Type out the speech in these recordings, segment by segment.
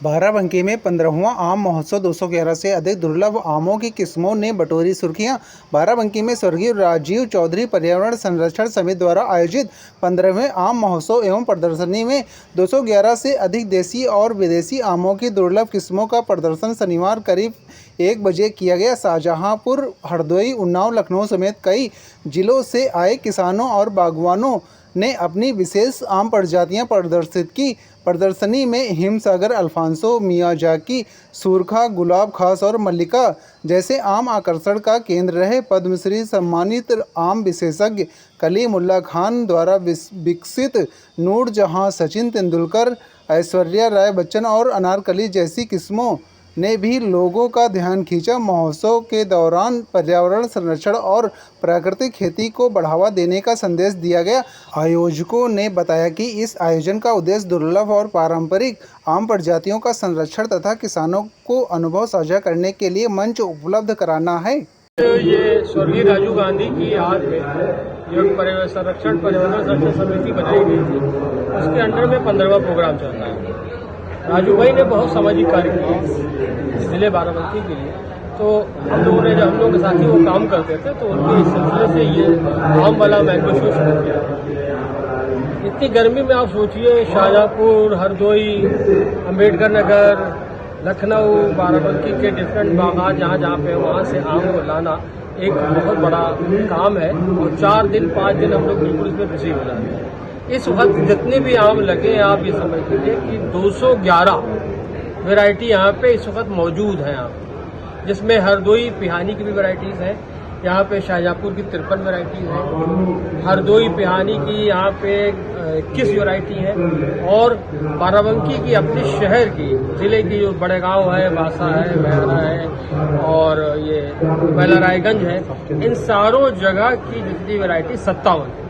बाराबंकी में 15वां आम महोत्सव 211 से अधिक दुर्लभ आमों की किस्मों ने बटोरी सुर्खियां। बाराबंकी में स्वर्गीय राजीव चौधरी पर्यावरण संरक्षण समिति द्वारा आयोजित 15वें आम महोत्सव एवं प्रदर्शनी में 211 से अधिक देसी और विदेशी आमों की दुर्लभ किस्मों का प्रदर्शन शनिवार करीब 1 बजे किया गया। शाहजहांपुर, हरदोई, उन्नाव, लखनऊ समेत कई जिलों से आए किसानों और बागवानों ने अपनी विशेष आम प्रजातियां प्रदर्शित की। प्रदर्शनी में हिमसागर, अल्फांसो, मियाजाकी, सूरखा, गुलाब खास और मल्लिका जैसे आम आकर्षण का केंद्र रहे। पद्मश्री सम्मानित आम विशेषज्ञ कलीमुल्ला खान द्वारा विकसित नूरजहां, सचिन तेंदुलकर, ऐश्वर्या राय बच्चन और अनारकली जैसी किस्मों ने भी लोगों का ध्यान खींचा। महोत्सव के दौरान पर्यावरण संरक्षण और प्राकृतिक खेती को बढ़ावा देने का संदेश दिया गया। आयोजकों ने बताया कि इस आयोजन का उद्देश्य दुर्लभ और पारंपरिक आम प्रजातियों का संरक्षण तथा किसानों को अनुभव साझा करने के लिए मंच उपलब्ध कराना है। ये स्वर्गीय राजीव गांधी की याद में जो पर्यावरण संरक्षण समिति बनाई गई थी, उसके अंडर में 15वां प्रोग्राम चल रहा है। राजू भाई ने बहुत सामाजिक कार्य किए जिले बाराबंकी के लिए, तो हम लोगों ने जब हम लोग के साथी वो काम करते थे तो उनके सिलसिले से ये आम वाला मैंगो शो शुरू किया। इतनी गर्मी में आप सोचिए, शाहजहांपुर, हरदोई, अम्बेडकर नगर, लखनऊ, बाराबंकी के डिफरेंट बागान जहाँ पे वहाँ से आम को लाना एक बहुत बड़ा काम है और 4 दिन 5 दिन हम लोग बिल्कुल इसमें बिजी हो जाते हैं। इस वक्त जितने भी आम लगे आप ये समझ लीजिए कि 211 वैरायटी यहाँ पे इस वक्त मौजूद है, जिसमें हरदोई पिहानी की भी वैरायटीज़ हैं। यहाँ पे शाहजहांपुर की 53 वैरायटीज़ हैं, हरदोई पिहानी की यहाँ पे 21 वैरायटी है और बाराबंकी की अपने शहर की ज़िले की जो बड़े गांव है, बासा है, महरा है और ये बेलारायगंज है, इन सारों जगह की जितनी वैरायटी 57 है।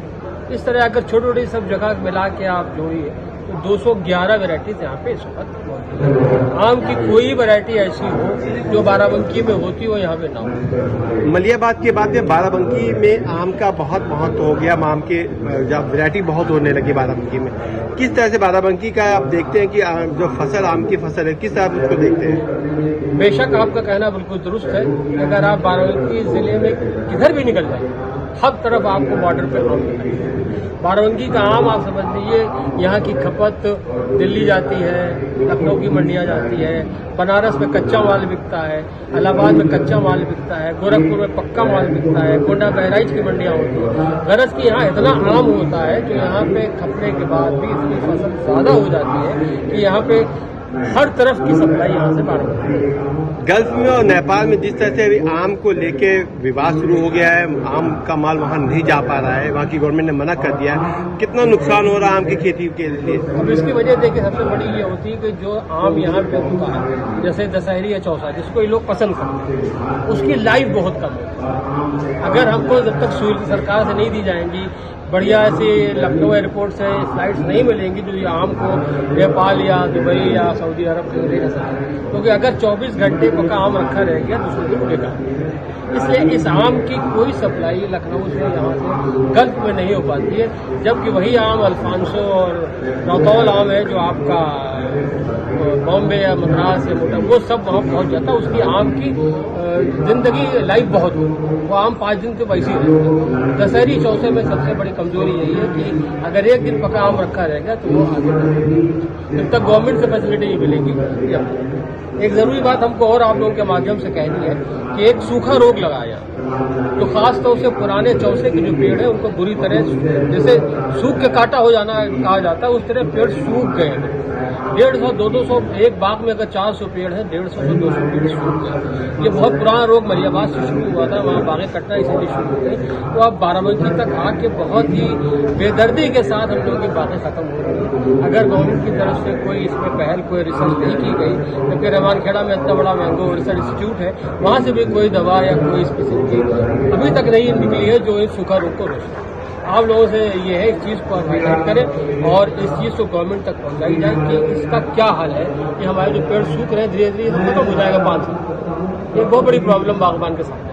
इस तरह अगर छोटी छोटी सब जगह मिला के आप जोड़िए तो 211 वैरायटीज यहाँ पे इस वक्त मौजूद है। आम की कोई वैरायटी ऐसी हो जो बाराबंकी में होती हो यहाँ पे ना हो। मलियाबाद के बाद में बाराबंकी में आम का बहुत महत्व हो गया। आम के जब वैरायटी बहुत होने लगी बाराबंकी में, किस तरह से बाराबंकी का आप देखते हैं कि जो फसल आम की फसल है, किस तरह आप उसको देखते हैं? बेशक आपका कहना बिल्कुल दुरुस्त है। अगर आप बाराबंकी जिले में किधर भी निकल जाए, हर तरफ आपको बॉर्डर पे आम मिलेगा। बाराबंकी का आम आप समझ लीजिए, यहाँ की खपत दिल्ली जाती है, लखनऊ की मंडियाँ जाती है, बनारस में कच्चा माल बिकता है, इलाहाबाद में कच्चा माल बिकता है, गोरखपुर में पक्का माल बिकता है, गोंडा बहराइच की मंडियाँ होती है। गरज की यहाँ इतना आम होता है कि यहाँ पे खपने के बाद भी इतनी फसल ज़्यादा हो जाती है कि यहाँ पे हर तरफ की सप्लाई यहाँ से बाराबंकी। गल्फ में और नेपाल में जिस तरह से अभी आम को लेके विवाद शुरू हो गया है, आम का माल वहाँ नहीं जा पा रहा है, वहाँ की गवर्नमेंट ने मना कर दिया है, कितना नुकसान हो रहा है आम की खेती के लिए? अब इसकी वजह देखिए, सबसे बड़ी ये होती है कि जो आम यहाँ पे होता है, जैसे दशहरी या चौसा, जिसको ये लोग पसंद करते हैं, उसकी लाइफ बहुत कम है। अगर हमको जब तक सुविधा सरकार से नहीं दी जाएंगी, बढ़िया से लखनऊ एयरपोर्ट से फ्लाइट्स नहीं मिलेंगी जो ये आम को नेपाल या दुबई या सऊदी अरब को ले सकें, क्योंकि अगर 24 घंटे का आम रखा रह गया दूसरे दिन उड़ेगा। इसलिए इस आम की कोई सप्लाई लखनऊ से यहाँ से गल्फ में नहीं हो पाती है, जबकि वही आम अल्फांसो और रौतौल आम है जो आपका बॉम्बे या मद्रास या मोटा वो सब वहाँ पहुँच जाता है। उसकी आम की जिंदगी लाइफ बहुत हो, वो आम 5 दिन तो वैसे ही रहता है। दशहरी चौसे में सबसे बड़ी कमजोरी यही है कि अगर 1 दिन पका आम रखा रहेगा तो वो आगे जब तक गवर्नमेंट से फैसिलिटी नहीं मिलेगी। एक ज़रूरी बात हमको और आप लोगों के माध्यम से कहनी है कि एक सूखा रोग लगाया, तो खास तौर से पुराने चौसे के जो पेड़ है उनको बुरी तरह, जैसे सूख के काटा हो जाना कहा जाता है, उस तरह पेड़ सूख गए हैं। 150, 200, एक बाग में अगर 400 पेड़ है, 150 से 200 पेड़ सूख गए। ये बहुत पुराना रोग मलियाबाद से शुरू हुआ था, वहाँ बागें कटना इसीलिए शुरू हो गई। तो अब बाराबंकी तक आके बहुत ही बेदर्दी के साथ हम लोगों की बातें खत्म हो रही हैं। अगर गवर्नमेंट की तरफ से कोई इसमें पहल, कोई रिसर्च नहीं की गई, तो फिर रवानखेड़ा में इतना बड़ा मैंगो रिसर्च इंस्टीट्यूट है, वहाँ से भी कोई दवा या कोई इस किस्म की अभी तक नहीं निकली है जो इस सूखा रोग को रोके। आप लोगों से ये है, इस चीज़ को हाईलाइट करें और इस चीज़ को गवर्नमेंट तक पहुंचाई जाए कि इसका क्या हल है कि हमारे जो पेड़ सूख रहे हैं धीरे धीरे खत्म हो जाएगा 5 साल। ये बहुत बड़ी प्रॉब्लम बागबान के साथ है।